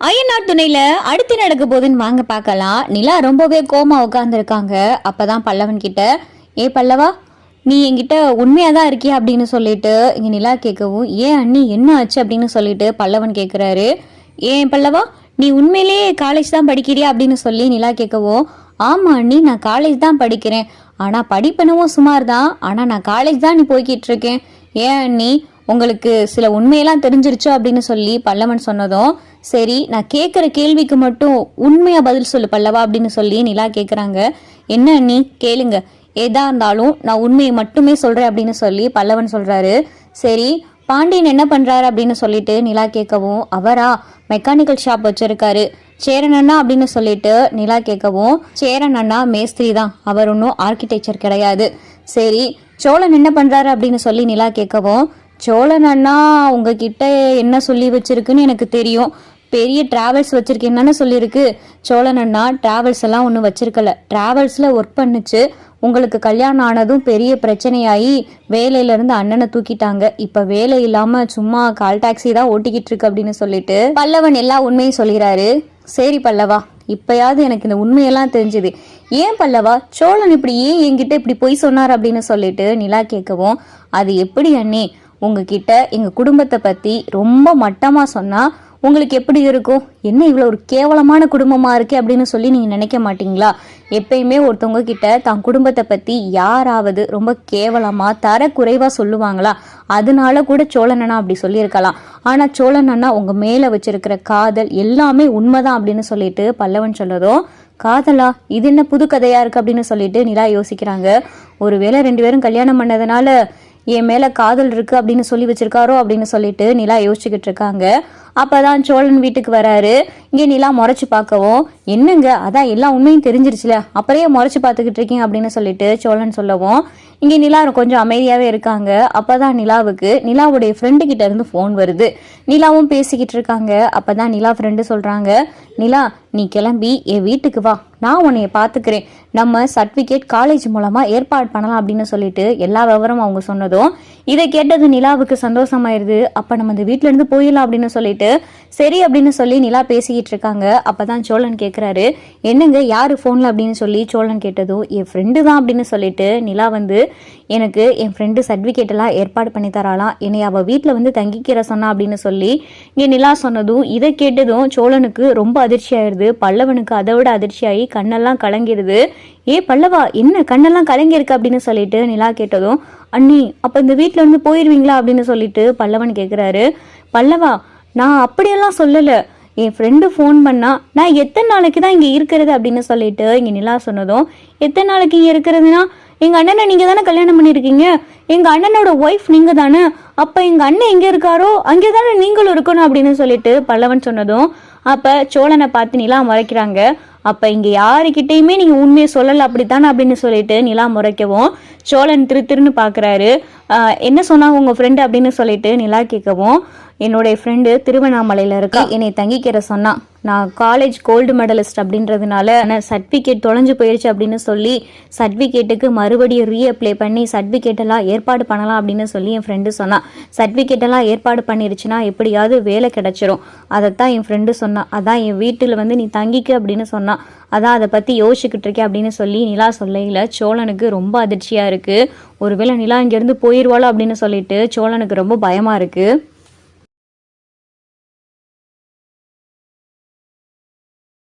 ஐயனார் துணையில அடுத்து நடக்க போதுன்னு வாங்க பார்க்கலாம். நிலா ரொம்பவே கோமா உட்காந்துருக்காங்க. அப்பதான் பல்லவன் கிட்ட, ஏ பல்லவா, நீ என்கிட்ட உண்மையா தான் இருக்கியா அப்படின்னு சொல்லிட்டு இங்க நிலா கேட்கவும், ஏன் அண்ணி என்ன ஆச்சு அப்படின்னு சொல்லிட்டு பல்லவன் கேட்குறாரு. ஏன் பல்லவா, நீ உண்மையிலேயே காலேஜ் தான் படிக்கிறியா அப்படின்னு சொல்லி நிலா கேட்கவும், ஆமா அண்ணி, நான் காலேஜ் தான் படிக்கிறேன். ஆனா படிப்பெனவும் சுமார் தான். ஆனா நான் காலேஜ் தான் நீ போய்கிட்டு இருக்கேன். ஏன் அண்ணி, உங்களுக்கு சில உண்மையெல்லாம் தெரிஞ்சிருச்சோ அப்படின்னு சொல்லி பல்லவன் சொன்னதும், சரி நான் கேட்குற கேள்விக்கு மட்டும் உண்மையா பதில் சொல்லு பல்லவா அப்படின்னு சொல்லி நிலா கேட்குறாங்க. என்ன அண்ணி கேளுங்க, ஏதா இருந்தாலும் நான் உண்மையை மட்டுமே சொல்றேன் அப்படின்னு சொல்லி பல்லவன் சொல்றாரு. சரி பாண்டியன் என்ன பண்றாரு அப்படின்னு சொல்லிட்டு நிலா கேட்கவும், அவரா மெக்கானிக்கல் ஷாப் வச்சிருக்காரு. சேரன் அண்ணா அப்படின்னு சொல்லிட்டு நிலா கேட்கவும், சேரன் அண்ணா மேஸ்திரி தான், அவர் ஒன்றும் ஆர்கிடெக்சர் கிடையாது. சரி சோழன் என்ன பண்றாரு அப்படின்னு சொல்லி நிலா கேட்கவும், சோழன் அண்ணா உங்ககிட்ட என்ன சொல்லி வச்சிருக்குன்னு எனக்கு தெரியும், பெரிய டிராவல்ஸ் வச்சிருக்கேன்னு சொல்லியிருக்கு. சோழன் அண்ணா டிராவல்ஸ் எல்லாம் ஒன்றும் வச்சிருக்கல, டிராவல்ஸ்ல ஒர்க் பண்ணுச்சு. உங்களுக்கு கல்யாணம் ஆனதும் பெரிய பிரச்சனையாகி வேலையிலேருந்து அண்ணனை தூக்கிட்டாங்க. இப்போ வேலை இல்லாமல் சும்மா கால் டாக்ஸி தான் ஓட்டிக்கிட்டு இருக்கு அப்படின்னு சொல்லிட்டு பல்லவன் எல்லா உண்மையும் சொல்கிறாரு. சரி பல்லவா, இப்பயாவது எனக்கு இந்த உண்மையெல்லாம் தெரிஞ்சுது. ஏன் பல்லவா, சோழன் இப்படி ஏன் என்கிட்ட இப்படி பொய் சொன்னார் அப்படின்னு சொல்லிட்டு நிலா கேட்கவும், அது எப்படி அண்ணே, உங்ககிட்ட எங்கள் குடும்பத்தை பற்றி ரொம்ப மட்டமாக சொன்னால் உங்களுக்கு எப்படி இருக்கும்? என்ன இவ்வளோ ஒரு கேவலமான குடும்பமாக இருக்கு அப்படின்னு சொல்லி நீங்கள் நினைக்க மாட்டீங்களா? எப்பயுமே ஒருத்தவங்க கிட்ட தான் குடும்பத்தை பற்றி யாராவது ரொம்ப கேவலமாக தரக்குறைவாக சொல்லுவாங்களா? அதனால கூட சோழனண்ணா அப்படி சொல்லியிருக்கலாம். ஆனால் சோழனண்ணா உங்கள் மேலே வச்சிருக்கிற காதல் எல்லாமே உண்மைதான் அப்படின்னு சொல்லிட்டு பல்லவன் சொல்லதும், காதலா, இது என்ன புது கதையா இருக்கு அப்படின்னு சொல்லிட்டு நிலா யோசிக்கிறாங்க. ஒருவேளை 2 பேரும் கல்யாணம் பண்ணதுனால என் மேல காதல் இருக்கு அப்படின்னு சொல்லி வச்சிருக்காரோ அப்படின்னு சொல்லிட்டு நிலா யோசிச்சுக்கிட்டு இருக்காங்க. அப்பதான் சோழன் வீட்டுக்கு வராரு. இங்கே நிலா முறைச்சு பார்க்கவும், என்னங்க அதான் எல்லா உண்மையும் தெரிஞ்சிருச்சுல, அப்புறையே முறைச்சு பார்த்துக்கிட்டு இருக்கீங்க அப்படின்னு சொல்லிட்டு சோழன் சொல்லவும், இங்கே நிலா கொஞ்சம் அமைதியாவே இருக்காங்க. அப்பதான் நிலாவுக்கு நிலாவுடைய ஃப்ரெண்டு கிட்ட இருந்து ஃபோன் வருது. நிலாவும் பேசிக்கிட்டு இருக்காங்க. அப்பதான் நிலா ஃப்ரெண்டு சொல்றாங்க, நிலா நீ கிளம்பி என் வீட்டுக்கு வா, நான் உன்னைய பார்த்துக்கிறேன், நம்ம சர்டிஃபிகேட் காலேஜ் மூலமா ஏற்பாடு பண்ணலாம் அப்படின்னு சொல்லிட்டு எல்லா விவரமும் அவங்க சொன்னதும் இதை கேட்டது நிலாவுக்கு சந்தோஷமாயிருது. அப்ப நம்ம இந்த வீட்டுல இருந்து போயிடலாம் அப்படின்னு சொல்லிட்டு சரி அப்படின்னு சொல்லி நிலா பேசிக்கிட்டு இருக்காங்க. அப்பதான் சோழன் கேட்கிறாரு, என்னங்க யாரு போன்ல அப்படின்னு சொல்லி சோழன் கேட்டதும், என் ஃப்ரெண்டு தான் அப்படின்னு சொல்லிட்டு நிலா வந்து, எனக்கு என் ஃப்ரெண்டு சர்டிஃபிகேட் எல்லாம் ஏற்பாடு பண்ணி தராலாம், என்னை அவ வீட்டுல வந்து தங்கிக்கிற சொன்னா அப்படின்னு சொல்லி இங்க நிலா சொன்னதும் இதை கேட்டதும் சோழனுக்கு ரொம்ப அதிர்ச்சி ஆயிடுது. பல்லவனுக்கு அதை விட அதிர்ச்சியாகி கண்ணெல்லாம் கலங்கிடுது. ஏ பல்லவா, என்ன கண்ணெல்லாம் கலங்கிருக்கு அப்படின்னு சொல்லிட்டு நிலா கேட்டதும், அண்ணி அப்ப இந்த வீட்டுல இருந்து போயிருவீங்களா அப்படின்னு சொல்லிட்டு பல்லவன் கேட்கிறாரு. பல்லவா, நான் அப்படியெல்லாம் சொல்லல, என் ஃப்ரெண்டு ஃபோன் பண்ணா நான் எத்தனை நாளைக்கு தான் இங்கே இருக்கிறது அப்படின்னு சொல்லிட்டு இங்கே நிலா சொன்னதும், எத்தனை நாளைக்கு இங்கே இருக்கிறதுனா, எங்கள் அண்ணனை நீங்கள் தானே கல்யாணம் பண்ணியிருக்கீங்க, எங்கள் அண்ணனோட ஒய்ஃப் நீங்கள் தானே, அப்போ எங்கள் அண்ணன் எங்கே இருக்காரோ அங்கே தானே நீங்களும் இருக்கணும் அப்படின்னு சொல்லிட்டு பல்லவன் சொன்னதும், அப்போ சோழனை பார்த்து நிலா முறைக்கிறாங்க. அப்போ இங்கே யாருக்கிட்டையுமே நீங்கள் உண்மையை சொல்லலை அப்படித்தானே அப்படின்னு சொல்லிட்டு நிலா முறைக்கவும், சோழன் திருன்னு பார்க்குறாரு. என்ன சொன்னாங்க உங்கள் ஃப்ரெண்டு அப்படின்னு சொல்லிட்டு நிலா கேட்கவும், என்னுடைய ஃப்ரெண்டு திருவண்ணாமலையில் இருக்கா, என்னை தங்கிக்கிற சொன்னா, நான் காலேஜ் கோல்டு மெடலிஸ்ட் அப்படின்றதுனால சர்டிஃபிகேட் தொலைஞ்சு போயிடுச்சு அப்படின்னு சொல்லி சர்டிஃபிகேட்டுக்கு மறுபடியும் ரீஅப்ளை பண்ணி சர்டிஃபிகேட் எல்லாம் ஏற்பாடு பண்ணலாம் அப்படின்னு சொல்லி என் ஃப்ரெண்டு சொன்னான். சர்டிஃபிகேட் எல்லாம் ஏற்பாடு பண்ணிருச்சுன்னா எப்படியாவது வேலை கிடைச்சிரும், அதைத்தான் என் ஃப்ரெண்டு சொன்னான். அதான் என் வீட்டில் வந்து நீ தங்கிக்க அப்படின்னு சொன்னான். அதான் அதை பற்றி யோசிச்சுக்கிட்டு இருக்கேன் அப்படின்னு சொல்லி நிலா சொல்லையில் சோழனுக்கு ரொம்ப அதிர்ச்சியாக இருக்குது. ஒருவேளை நிலா இங்கேருந்து போயிடுவாளோ அப்படின்னு சொல்லிட்டு சோழனுக்கு ரொம்ப பயமாக இருக்குது.